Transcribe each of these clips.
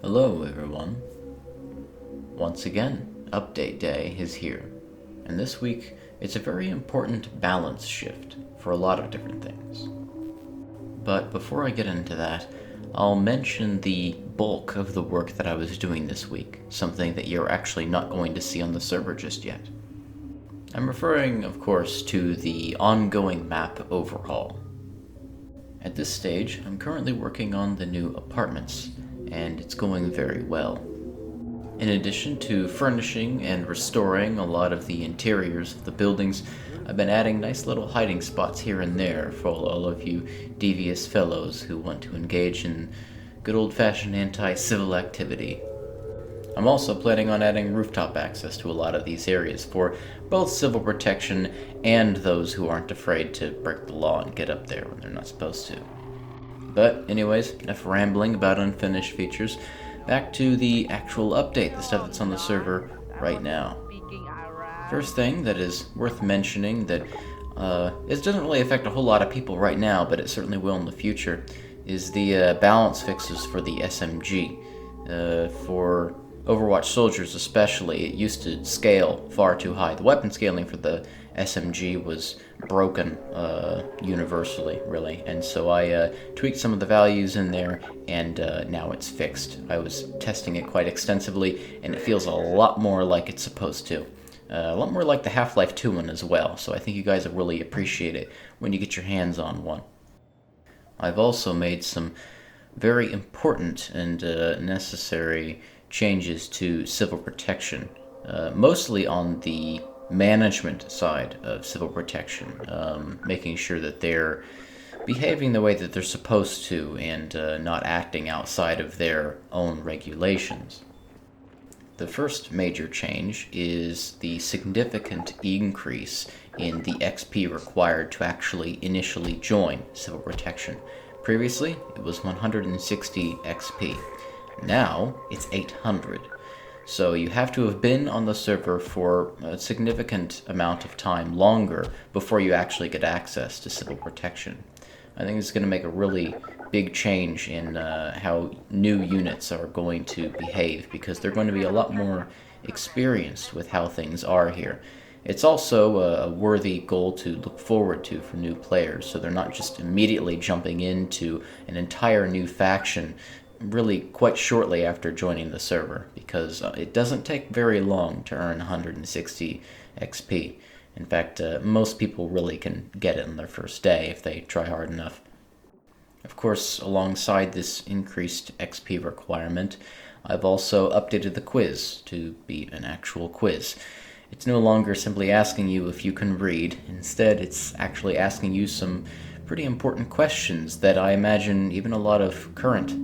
Hello everyone. Once again, Update Day is here, and this week it's a very important balance shift for a lot of different things. But before I get into that, I'll mention the bulk of the work that I was doing this week, something that you're actually not going to see on the server just yet. I'm referring, of course, to the ongoing map overhaul. At this stage, I'm currently working on the new apartments, and it's going very well. In addition to furnishing and restoring a lot of the interiors of the buildings, I've been adding nice little hiding spots here and there for all of you devious fellows who want to engage in good old-fashioned anti-civil activity. I'm also planning on adding rooftop access to a lot of these areas for both civil protection and those who aren't afraid to break the law and get up there when they're not supposed to. But anyways, enough rambling about unfinished features. Back to the actual update, the stuff that's on the server right now. First thing that is worth mentioning that it doesn't really affect a whole lot of people right now, but it certainly will in the future, is the balance fixes for the SMG. For Overwatch soldiers especially, it used to scale far too high. The weapon scaling for the SMG was broken universally, really, and so I tweaked some of the values in there, and now it's fixed. I was testing it quite extensively, and it feels a lot more like it's supposed to. A lot more like the Half-Life 2 one as well, so I think you guys will really appreciate it when you get your hands on one. I've also made some very important and necessary changes to civil protection, mostly on the management side of civil protection, making sure that they're behaving the way that they're supposed to and not acting outside of their own regulations. The first major change is the significant increase in the XP required to actually initially join civil protection. Previously, it was 160 XP. Now, it's 800. So you have to have been on the server for a significant amount of time longer before you actually get access to civil protection. I think it's going to make a really big change in how new units are going to behave, because they're going to be a lot more experienced with how things are here. It's also a worthy goal to look forward to for new players, so they're not just immediately jumping into an entire new faction really quite shortly after joining the server, because it doesn't take very long to earn 160 XP. In fact, most people really can get it on their first day if they try hard enough. Of course, alongside this increased XP requirement, I've also updated the quiz to be an actual quiz. It's no longer simply asking you if you can read. Instead, it's actually asking you some pretty important questions that I imagine even a lot of current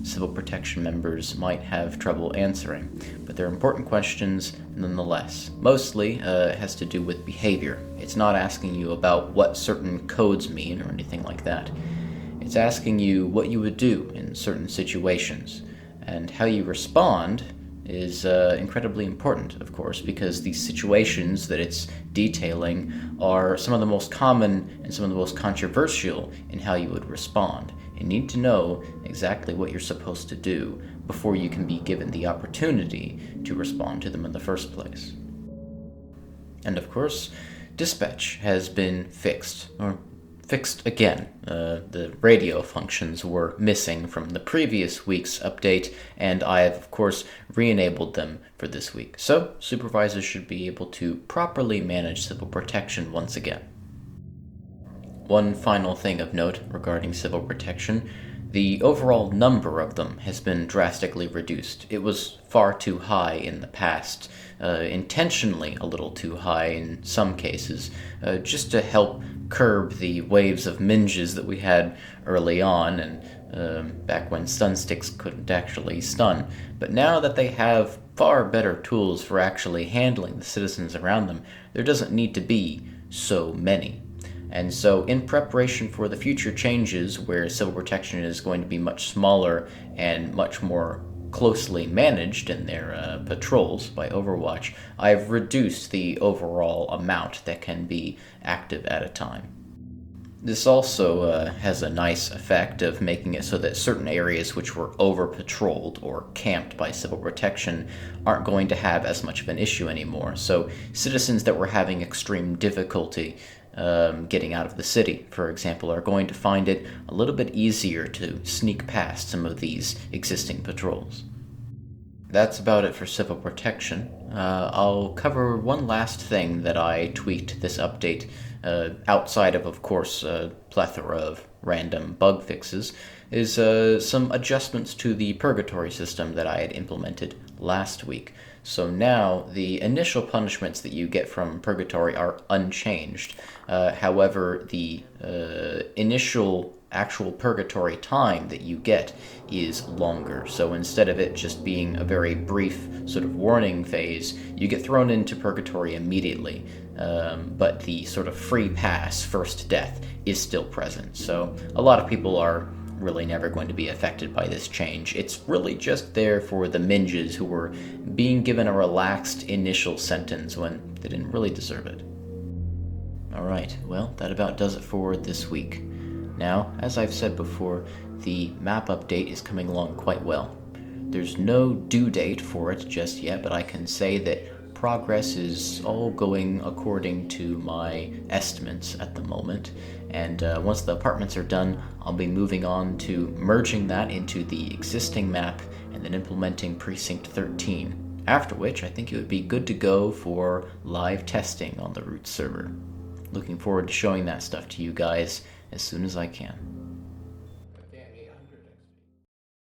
civil protection members might have trouble answering. But they're important questions nonetheless. Mostly, it has to do with behavior. It's not asking you about what certain codes mean or anything like that. It's asking you what you would do in certain situations, and how you respond is incredibly important, of course, because these situations that it's detailing are some of the most common and some of the most controversial in how you would respond. You need to know exactly what you're supposed to do before you can be given the opportunity to respond to them in the first place. And of course, dispatch has been fixed, or fixed again. The radio functions were missing from the previous week's update, and I have, of course, re-enabled them for this week. So, supervisors should be able to properly manage civil protection once again. One final thing of note regarding civil protection: the overall number of them has been drastically reduced. It was far too high in the past, intentionally a little too high in some cases, just to help curb the waves of minges that we had early on, and back when stun sticks couldn't actually stun. But now that they have far better tools for actually handling the citizens around them, there doesn't need to be so many. And so, in preparation for the future changes where civil protection is going to be much smaller and much more closely managed in their patrols by Overwatch, I've reduced the overall amount that can be active at a time. This also has a nice effect of making it so that certain areas which were over-patrolled or camped by civil protection aren't going to have as much of an issue anymore. So citizens that were having extreme difficulty getting out of the city, for example, are going to find it a little bit easier to sneak past some of these existing patrols. That's about it for civil protection. I'll cover one last thing that I tweaked this update, outside of course, a plethora of random bug fixes, is some adjustments to the Purgatory system that I had implemented last week. So now the initial punishments that you get from Purgatory are unchanged. However, the initial actual purgatory time that you get is longer. So instead of it just being a very brief sort of warning phase, you get thrown into purgatory immediately. But the sort of free pass, first death, is still present. So a lot of people are really never going to be affected by this change. It's really just there for the minges who were being given a relaxed initial sentence when they didn't really deserve it. Alright, well, that about does it for this week. Now, as I've said before, the map update is coming along quite well. There's no due date for it just yet, but I can say that progress is all going according to my estimates at the moment. And once the apartments are done, I'll be moving on to merging that into the existing map and then implementing Precinct 13. After which, I think it would be good to go for live testing on the root server. Looking forward to showing that stuff to you guys as soon as I can.